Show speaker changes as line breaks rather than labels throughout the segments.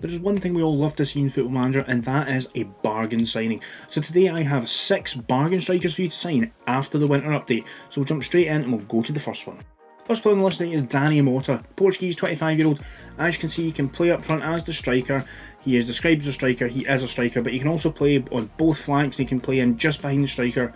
There's one thing we all love to see in Football Manager, and that is a bargain signing. So today I have 6 bargain strikers for you to sign after the winter update. So we'll jump straight in and we'll go to the first one. First player on the list today is Danny Mota, Portuguese 25-year-old. As you can see, he can play up front as the striker. He is described as a striker, he is a striker, but he can also play on both flanks and he can play in just behind the striker.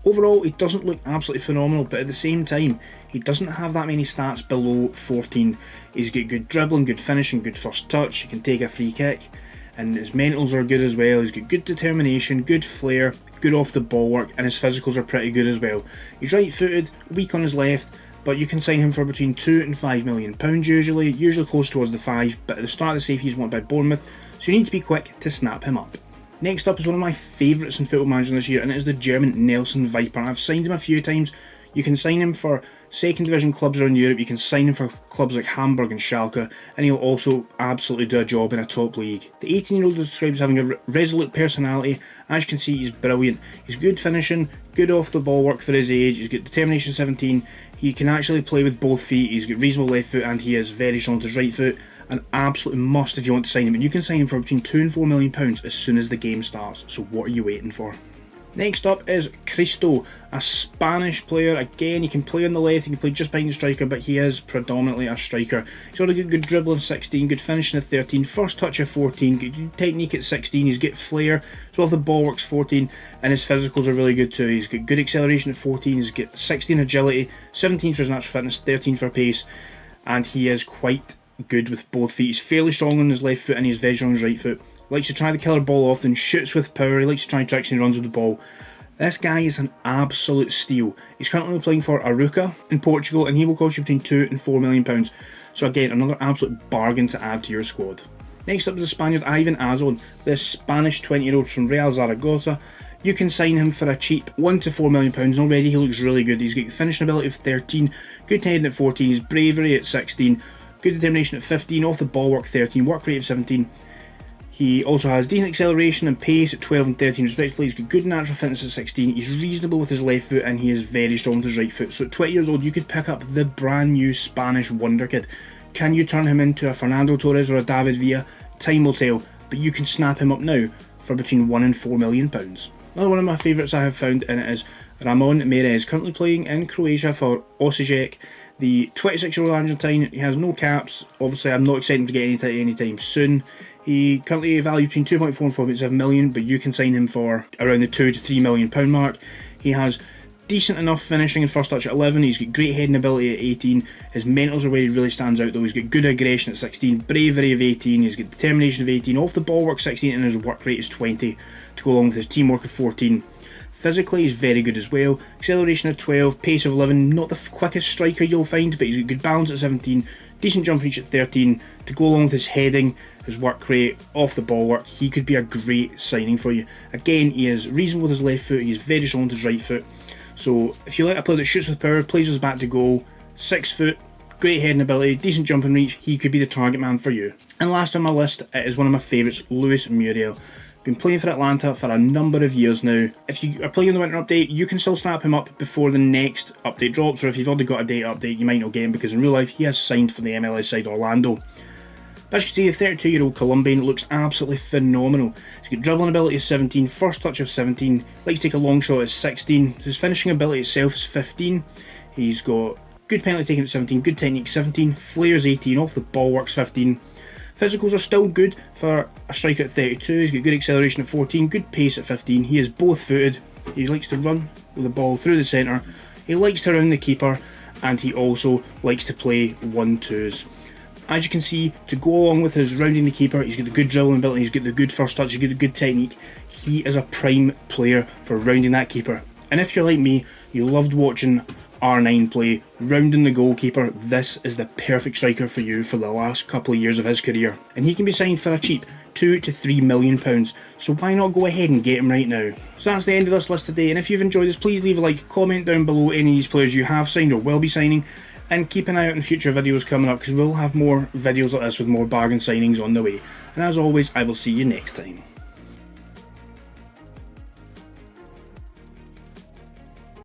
Overall, he doesn't look absolutely phenomenal, but at the same time, he doesn't have that many stats below 14. He's got good dribbling, good finishing, good first touch, he can take a free kick, and his mentals are good as well. He's got good determination, good flair, good off the ball work, and his physicals are pretty good as well. He's right footed, weak on his left, but you can sign him for between £2 and £5 million usually close towards the 5, but at the start of the save he's wanted by Bournemouth, so you need to be quick to snap him up. Next up is one of my favourites in Football Manager this year, and it is the German Nelson Viper. I've signed him a few times. You can sign him for second division clubs around Europe, you can sign him for clubs like Hamburg and Schalke, and he'll also absolutely do a job in a top league. The 18-year-old is described as having a resolute personality. As you can see, he's brilliant. He's good finishing, good off the ball work for his age, he's got determination 17, he can actually play with both feet, he's got reasonable left foot, and he is very strong with his right foot. An absolute must if you want to sign him, and you can sign him for between £2 and £4 million as soon as the game starts, so what are you waiting for? Next up is Cristo, a Spanish player. Again, he can play on the left, he can play just behind the striker, but he is predominantly a striker. He's got a good dribbling 16, good finishing at 13, first touch of 14, good technique at 16, he's got flair, so off the ball works 14, and his physicals are really good too. He's got good acceleration at 14, he's got 16 agility, 17 for his natural fitness, 13 for pace, and he is quite good with both feet. He's fairly strong on his left foot and he's very strong on his right foot. Likes to try the killer ball often, shoots with power, he likes to try tricks and he runs with the ball. This guy is an absolute steal. He's currently playing for Arouca in Portugal and he will cost you between £2 and £4 million. So again, another absolute bargain to add to your squad. Next up is the Spaniard Ivan Azon, the Spanish 20-year-old from Real Zaragoza. You can sign him for a cheap £1 to £4 million, and already he looks really good. He's got finishing ability of 13, good heading at 14, his bravery at 16, good determination at 15, off the ball work 13, work rate of 17. He also has decent acceleration and pace at 12 and 13 respectively. He's got good natural fitness at 16. He's reasonable with his left foot and he is very strong with his right foot. So at 20 years old you could pick up the brand new Spanish wonder kid. Can you turn him into a Fernando Torres or a David Villa? Time will tell, but you can snap him up now for between £1 and £4 million. Another one of my favourites I have found, and it is Ramon, currently playing in Croatia for Osijek. The 26-year-old Argentine, he has no caps. Obviously I'm not expecting to get anytime soon. He currently valued between 2.4 and 4.7 million, but you can sign him for around the £2 to £3 million mark. He has decent enough finishing and first touch at 11, he's got great heading ability at 18, his mentals are where he really stands out though. He's got good aggression at 16, bravery of 18, he's got determination of 18, off the ball work 16, and his work rate is 20 to go along with his teamwork of 14. Physically he's very good as well, acceleration of 12, pace of 11, not the quickest striker you'll find, but he's got good balance at 17, decent jump reach at 13, to go along with his heading, his work rate, off the ball work. He could be a great signing for you. Again, he is reasonable with his left foot, he is very strong with his right foot. So if you like a player that shoots with power, plays his back to goal, 6 foot, great heading ability, decent jumping reach, he could be the target man for you. And last on my list, it is one of my favourites, Muriel. Been playing for Atlanta for a number of years now. If you are playing the winter update, you can still snap him up before the next update drops, or if you've already got a date update, you might not get him because in real life he has signed for the MLS side Orlando. But as you can see, the 32-year-old Colombian looks absolutely phenomenal. He's got dribbling ability of 17, first touch of 17, likes to take a long shot at 16, his finishing ability itself is 15, he's got good penalty taking at 17, good technique 17, flares 18, off the ball works 15. Physicals are still good for a striker at 32, he's got good acceleration at 14, good pace at 15, he is both footed, he likes to run with the ball through the centre, he likes to round the keeper, and he also likes to play 1-2s. As you can see, to go along with his rounding the keeper, he's got the good dribbling ability, he's got the good first touch, he's got the good technique. He is a prime player for rounding that keeper. And if you're like me, you loved watching R9 play, rounding the goalkeeper, this is the perfect striker for you for the last couple of years of his career. And he can be signed for a cheap £2 to £3 million, so why not go ahead and get him right now. So that's the end of this list today, and if you've enjoyed this, please leave a like, comment down below any of these players you have signed or will be signing, and keep an eye out in future videos coming up because we'll have more videos like this with more bargain signings on the way. And as always, I will see you next time.